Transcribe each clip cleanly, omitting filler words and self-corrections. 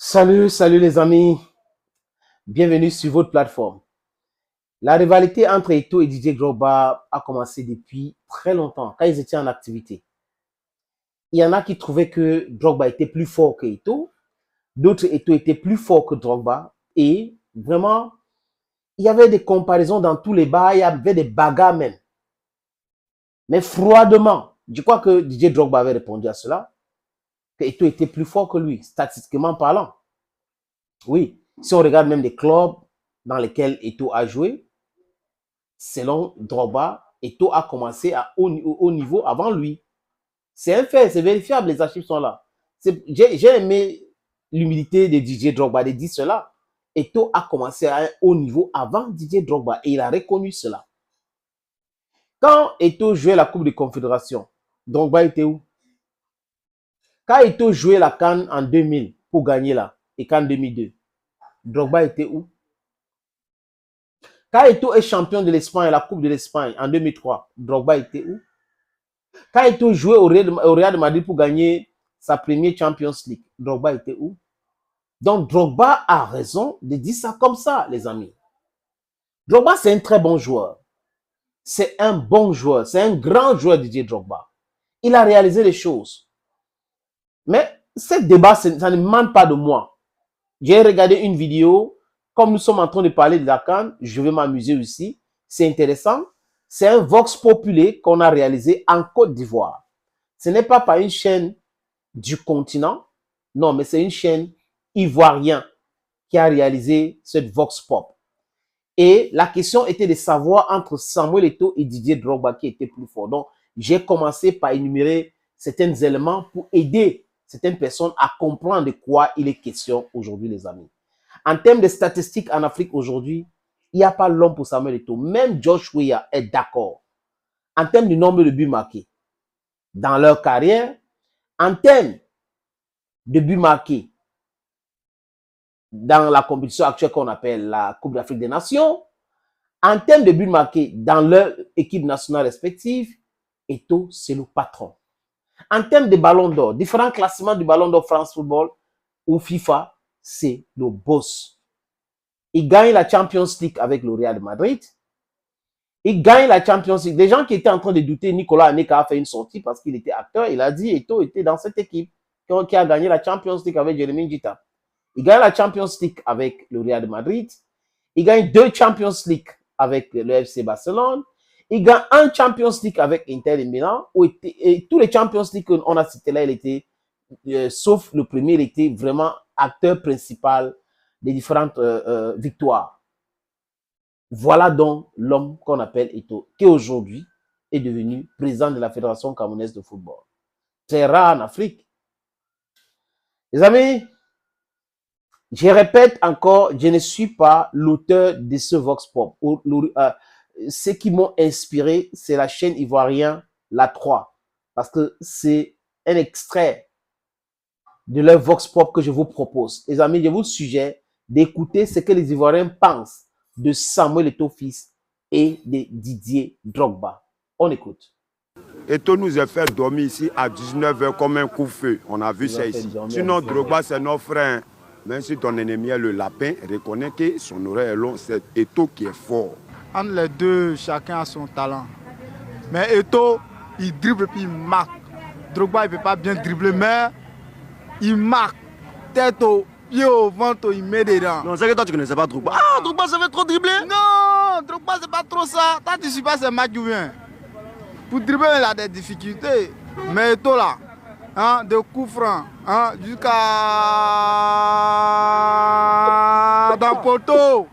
Salut les amis, bienvenue sur votre plateforme. La rivalité entre Eto'o et Didier Drogba a commencé depuis très longtemps, quand ils étaient en activité. Il y en a qui trouvaient que Drogba était plus fort que Eto'o, d'autres Eto'o était plus fort que Drogba, et vraiment, il y avait des comparaisons dans tous les bars, il y avait des bagarres même. Mais froidement, je crois que Didier Drogba avait répondu à cela, que Eto'o était plus fort que lui, statistiquement parlant. Oui, si on regarde même les clubs dans lesquels Eto'o a joué, selon Drogba, Eto'o a commencé à haut niveau avant lui. C'est un fait, c'est vérifiable, les archives sont là. J'ai aimé l'humilité de Didier Drogba de dire cela. Eto'o a commencé à un haut niveau avant Didier Drogba et il a reconnu cela. Quand Eto'o jouait la Coupe de Confédération, Drogba était où? Quand Eto'o jouait la CAN en 2000 pour gagner là, et CAN 2002, Drogba était où? Quand Eto'o est champion de l'Espagne, la Coupe de l'Espagne en 2003, Drogba était où? Quand Eto'o jouait au Real de Madrid pour gagner sa première Champions League, Drogba était où? Donc Drogba a raison de dire ça comme ça, les amis. Drogba, c'est un très bon joueur. C'est un bon joueur. C'est un grand joueur, Didier Drogba. Il a réalisé les choses. Mais ce débat, ça ne demande pas de moi. J'ai regardé une vidéo. Comme nous sommes en train de parler de la CAN, je vais m'amuser aussi. C'est intéressant. C'est un Vox Populi qu'on a réalisé en Côte d'Ivoire. Ce n'est pas par une chaîne du continent. Non, mais c'est une chaîne ivoirienne qui a réalisé cette Vox Pop. Et la question était de savoir entre Samuel Eto'o et Didier Drogba qui était plus fort. Donc, j'ai commencé par énumérer certains éléments pour aider certaines personnes à comprendre de quoi il est question aujourd'hui, les amis. En termes de statistiques en Afrique aujourd'hui, il n'y a pas l'homme pour Samuel Eto'o. Même Josh Weah est d'accord. En termes du nombre de buts marqués dans leur carrière, en termes de buts marqués dans la compétition actuelle qu'on appelle la Coupe d'Afrique des Nations, en termes de buts marqués dans leur équipe nationale respective, Eto'o, c'est le patron. En termes de ballons d'or, différents classements du ballon d'or France Football ou FIFA, c'est le boss. Il gagne la Champions League avec le Real de Madrid. Il gagne la Champions League. Des gens qui étaient en train de douter, Nicolas Anelka a fait une sortie parce qu'il était acteur. Il a dit Eto'o était dans cette équipe qui a gagné la Champions League avec Jeremy Njita. Il gagne la Champions League avec le Real de Madrid. Il gagne 2 Champions League avec le FC Barcelone. Il gagne un Champions League avec Inter de Milan. Et tous les Champions League qu'on a cités là, il était, sauf le premier, il était vraiment acteur principal des différentes victoires. Voilà donc l'homme qu'on appelle Eto'o, qui aujourd'hui est devenu président de la Fédération camerounaise de football. C'est rare en Afrique. Les amis, je répète encore, je ne suis pas l'auteur de ce Vox Pop. Ce qui m'ont inspiré, c'est la chaîne ivoirienne La 3. Parce que c'est un extrait de leur Vox Pop que je vous propose. Les amis, je vous suggère d'écouter ce que les Ivoiriens pensent de Samuel Eto'o fils et de Didier Drogba. On écoute. Eto'o nous a fait dormir ici à 19h comme un coup-feu. On a vu ça ici. Sinon, Drogba, c'est notre frère. Même si ton ennemi est le lapin, reconnais que son oreille est longue. C'est Eto'o qui est fort. Entre les deux, chacun a son talent. Mais Eto'o, il dribble puis il marque. Drogba, il ne peut pas bien dribbler, mais il marque. Tête au pied, au ventre, il met dedans. Non, c'est que toi, tu ne connaissais pas Drogba. Ah, Drogba, ça fait trop dribbler. Non, Drogba, c'est pas trop ça. Toi, tu ne suis pas ces matchs ou bien. Pour dribbler, il a des difficultés. Mais Eto'o, là, hein, de coups francs, hein, jusqu'à dans le poteau,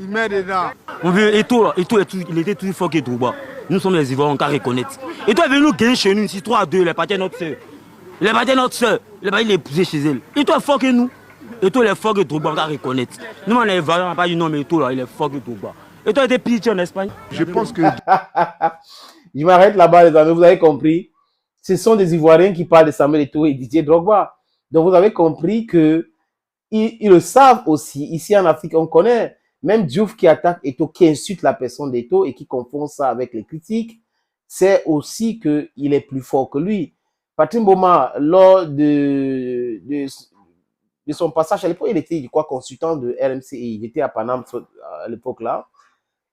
il met dedans. Mon vieux, Eto'o, il était toujours fort que Drogba. Nous sommes les Ivoiriens, on peut reconnaître. Eto'o est venu nous gagner chez nous ici 3-2, il est parti à notre soeur. Il est parti à notre soeur, il est parti l'épouser chez elle. Eto'o est fort que nous. Eto'o est fort que Drogba, on peut reconnaître. Nous, on est Ivoiriens, on n'a pas dit non, mais Eto'o, là, il est fort que Drogba. Eto'o était pitché en Espagne. Je pense que... Je m'arrête là-bas, les amis, vous avez compris. Ce sont des Ivoiriens qui parlent de Samuel Eto'o et Didier Drogba. Donc, vous avez compris que ils le savent aussi. Ici, en Afrique, on connaît. Même Diouf qui attaque Eto'o, qui insulte la personne d'Eto'o et qui confond ça avec les critiques, c'est aussi qu'il est plus fort que lui. Patrick Mboma, lors de son passage à l'époque, il était, je crois, consultant de RMC, il était à Paname à l'époque là.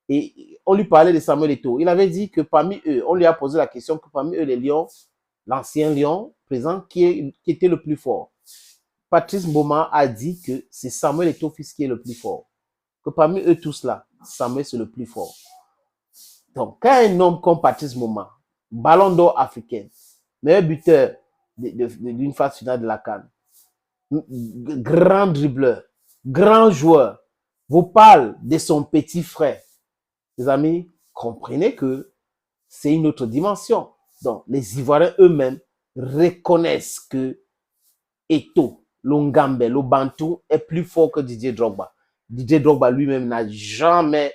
Et on lui parlait de Samuel Eto'o. Il avait dit que parmi eux, on lui a posé la question que parmi eux, les Lions, l'ancien Lion présent, qui était le plus fort. Patrice Mboma a dit que c'est Samuel Eto'o fils qui est le plus fort. Que parmi eux tous là, Samuel c'est le plus fort. Donc, quand un homme comme Patrice Mboma, ballon d'or africain, meilleur buteur d'une phase finale de la CAN, grand dribbleur, grand joueur, vous parle de son petit frère, les amis, comprenez que c'est une autre dimension. Donc, les Ivoiriens eux-mêmes reconnaissent que Eto'o, Longambe, le Bantou est plus fort que Didier Drogba. Didier Drogba lui-même n'a jamais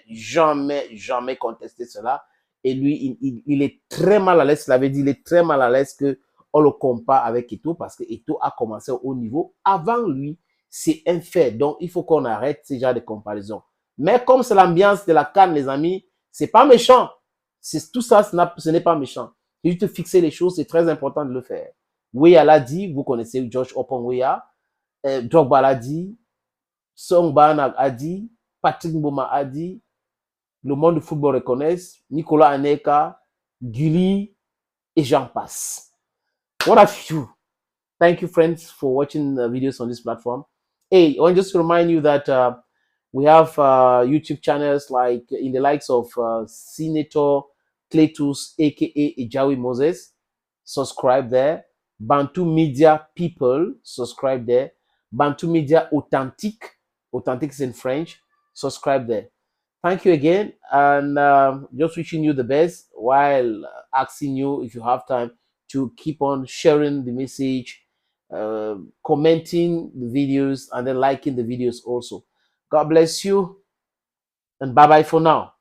contesté cela. Et lui, il est très mal à l'aise. Il avait dit, il est très mal à l'aise qu'on le compare avec Eto'o parce que Eto'o a commencé au haut niveau avant lui. C'est un fait. Donc, il faut qu'on arrête ce genre de comparaison. Mais comme c'est l'ambiance de la CAN, les amis, c'est pas méchant. Tout ça, ce n'est pas méchant. C'est juste fixer les choses, c'est très important de le faire. Weah l'a dit, vous connaissez George Oppong Weah. Drogba l'a dit, Songban a dit, Patrick Mboma a dit, le monde du football reconnaît, Nicolas Anelka, Gulli, et j'en passe. What a few. Thank you, friends, for watching videos on this platform. Hey, I want just to remind you that we have YouTube channels like in the likes of Senator Cletus, aka Ejawi Moses. Subscribe there. Bantu Media People, subscribe there. Bantu Media Authentique is in French, subscribe there. Thank you again, and just wishing you the best while asking you, if you have time, to keep on sharing the message, commenting the videos, and then liking the videos also. God bless you, and bye-bye for now.